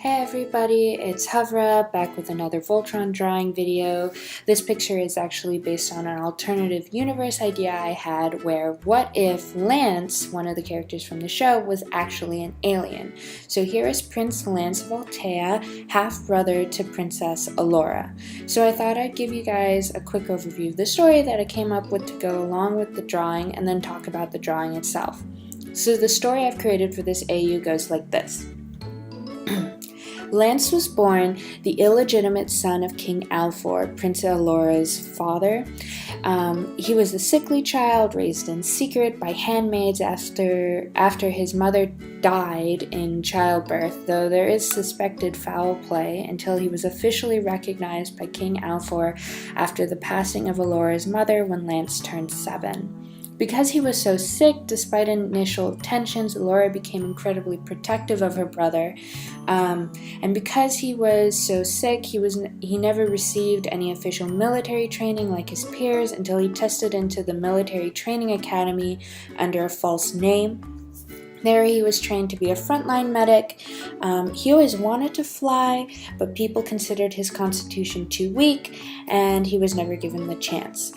Hey everybody, it's Hovra back with another Voltron drawing video. This picture is actually based on an alternative universe idea I had where what if Lance, one of the characters from the show, was actually an alien. So here is Prince Lance of Altea, half-brother to Princess Alora. So I thought I'd give you guys a quick overview of the story that I came up with to go along with the drawing and then talk about the drawing itself. So the story I've created for this AU goes like this. Lance was born the illegitimate son of King Alfor, Princess Alora's father. He was a sickly child raised in secret by handmaids after his mother died in childbirth, though there is suspected foul play until he was officially recognized by King Alfor after the passing of Alora's mother when Lance turned 7. Because he was so sick, despite initial tensions, Alora became incredibly protective of her brother. And because he was so sick, he never received any official military training like his peers until he tested into the military training academy under a false name. There he was trained to be a frontline medic. He always wanted to fly, but people considered his constitution too weak, and he was never given the chance.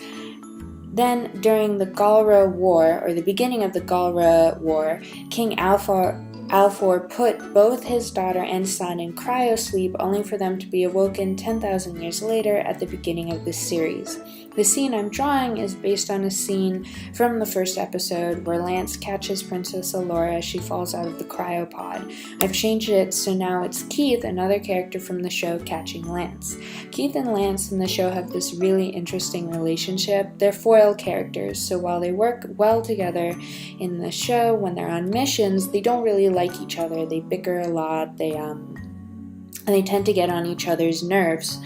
Then, during the Galra War, or the beginning of the Galra War, King Alfor put both his daughter and son in cryosleep, only for them to be awoken 10,000 years later at the beginning of this series. The scene I'm drawing is based on a scene from the first episode where Lance catches Princess Alora as she falls out of the cryopod. I've changed it so now it's Keith, another character from the show, catching Lance. Keith and Lance in the show have this really interesting relationship. They're foil characters, so while they work well together in the show, when they're on missions, they don't really like each other. They bicker a lot, and they tend to get on each other's nerves.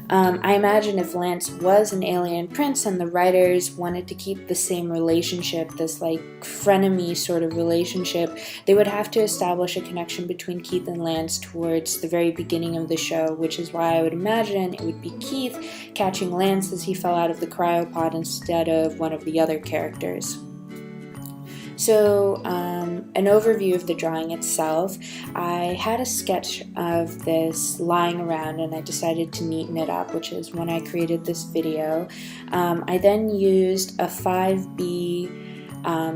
I imagine if Lance was an alien prince and the writers wanted to keep the same relationship, this like frenemy sort of relationship, they would have to establish a connection between Keith and Lance towards the very beginning of the show, which is why I would imagine it would be Keith catching Lance as he fell out of the cryopod instead of one of the other characters. So, an overview of the drawing itself. I had a sketch of this lying around and I decided to neaten it up, which is when I created this video. I then used a 5B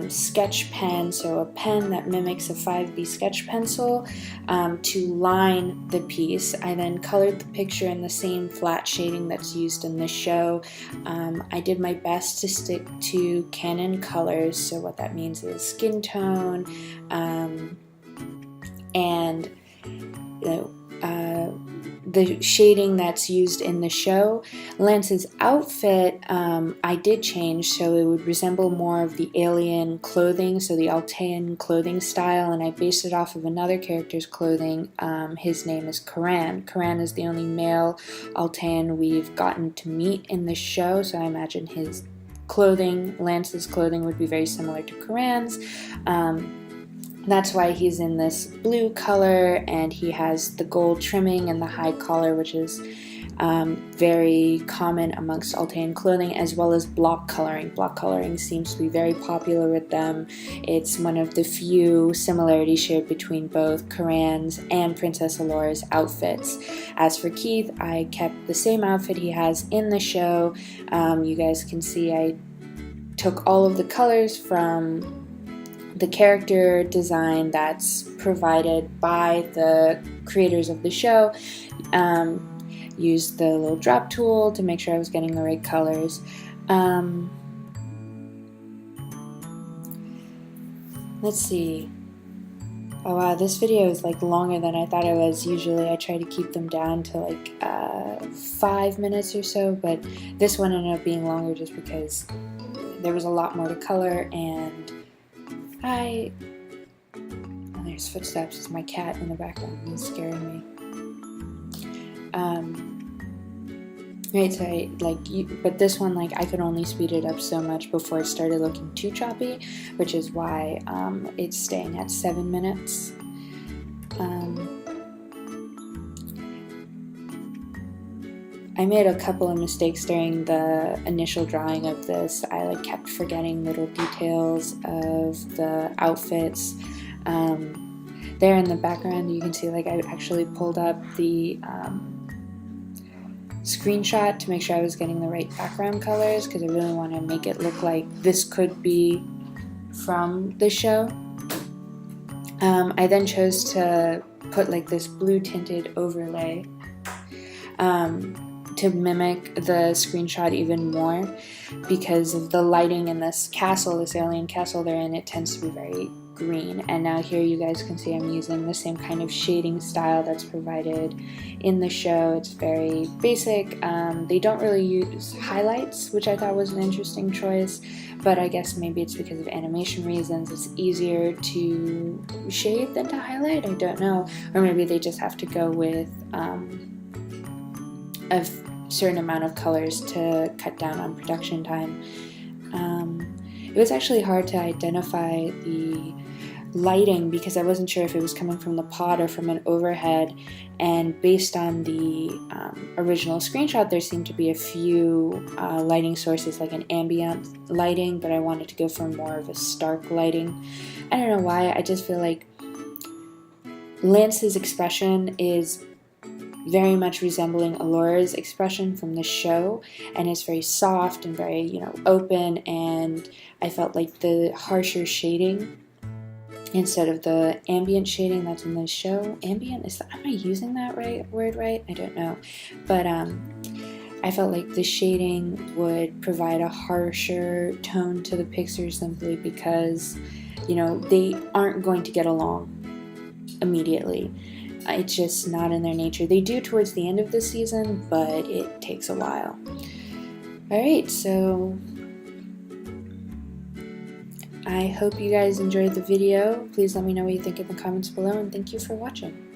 sketch pen, so a pen that mimics a 5B sketch pencil, to line the piece. I then colored the picture in the same flat shading that's used in the show. I did my best to stick to canon colors, so what that means is skin tone, and the shading that's used in the show. Lance's outfit I did change so it would resemble more of the alien clothing, so the Altean clothing style, and I based it off of another character's clothing. His name is Karan. Karan is the only male Altean we've gotten to meet in the show, so I imagine his clothing, Lance's clothing, would be very similar to Karan's. That's why he's in this blue color, and he has the gold trimming and the high collar, which is very common amongst Altean clothing, as well as block coloring. Block coloring seems to be very popular with them. It's one of the few similarities shared between both Karan's and Princess Alora's outfits. As for Keith, I kept the same outfit he has in the show. You guys can see I took all of the colors from the character design that's provided by the creators of the show. Used the little drop tool to make sure I was getting the right colors. Let's see. Oh wow, this video is like longer than I thought it was. Usually I try to keep them down to like 5 minutes or so, but this one ended up being longer just because there was a lot more to color, and oh, there's footsteps. It's my cat in the background. He's scaring me. Right, so but this one, like, I could only speed it up so much before it started looking too choppy, which is why it's staying at 7 minutes. I made a couple of mistakes during the initial drawing of this. I kept forgetting little details of the outfits. There in the background you can see like I actually pulled up the screenshot to make sure I was getting the right background colors, because I really want to make it look like this could be from the show. I then chose to put like this blue tinted overlay to mimic the screenshot even more, because of the lighting in this castle, this alien castle they're in. It tends to be very green, and now here you guys can see I'm using the same kind of shading style that's provided in the show. It's very basic. They don't really use highlights, which I thought was an interesting choice, but I guess maybe it's because of animation reasons. It's easier to shade than to highlight, I don't know, or maybe they just have to go with a certain amount of colors to cut down on production time. It was actually hard to identify the lighting because I wasn't sure if it was coming from the pod or from an overhead, and based on the original screenshot there seemed to be a few lighting sources, like an ambient lighting, but I wanted to go for more of a stark lighting. I don't know why, I just feel like Lance's expression is very much resembling Alora's expression from the show, and it's very soft and very, you know, open, and I felt like the harsher shading instead of the ambient shading that's in the show. Ambient, am I using that word right? I don't know, but I felt like the shading would provide a harsher tone to the picture simply because, you know, they aren't going to get along immediately. It's just not in their nature. They do towards the end of the season, but it takes a while. Alright, so I hope you guys enjoyed the video. Please let me know what you think in the comments below, and thank you for watching.